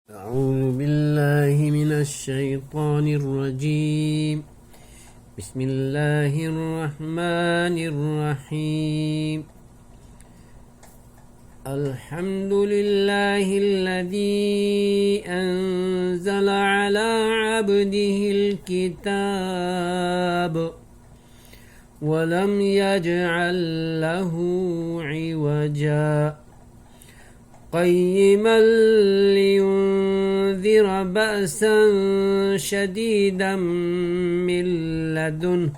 أعوذ بالله من الشيطان الرجيم. بسم الله الرحمن الرحيم. الحمد لله الذي أنزل على عبده الكتاب ولم يجعل له عوجا قيما لينذر بأسا شديدا من لدنه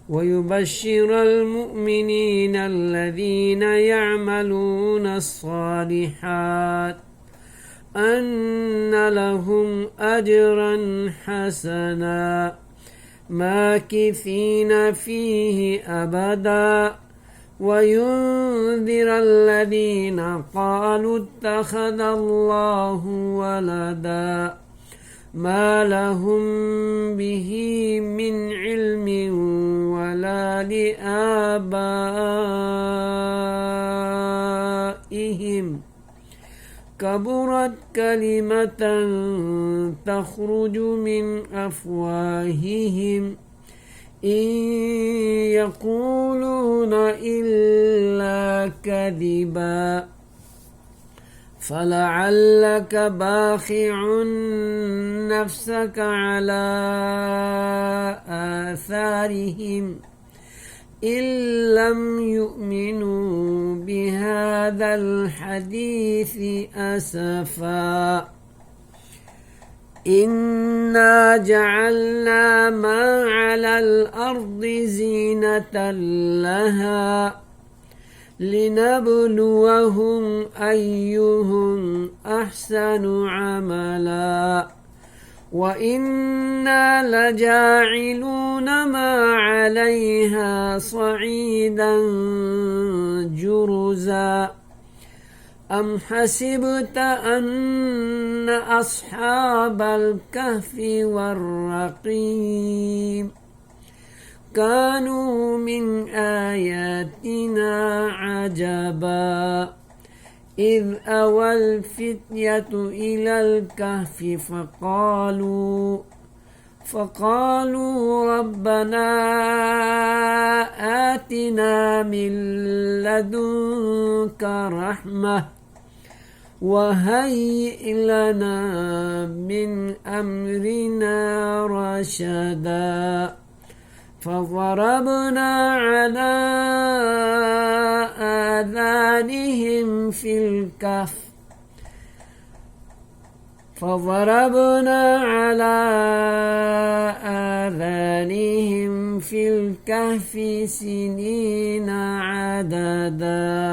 ويبشر المؤمنين الذين يعملون الصالحات أن لهم أجرا حسنا ماكثين فيه أبدا وينذر الذين قالوا اتخذ الله ولدا ما لهم به من علم ولا لآبائهم كبرت كلمة تخرج من أفواههم إن يقولون إلا كذبا فلعلك باخع نفسك على آثارهم إن لم يؤمنوا بهذا الحديث أسفا إنا جعلنا ما على الأرض زينة لها لنبلوهم أيهم أحسن عملا وإنا لجاعلون ما عليها صعيدا جرزا أم حسبت أن أصحاب الكهف والرقيم كانوا من آياتنا عجبا إذ أوى الفتية إلى الكهف فقالوا ربنا آتنا من لدنك رحمة وهيئ لنا من أمرنا رشدا فضربنا على آذانهم في الكهف سنين عددا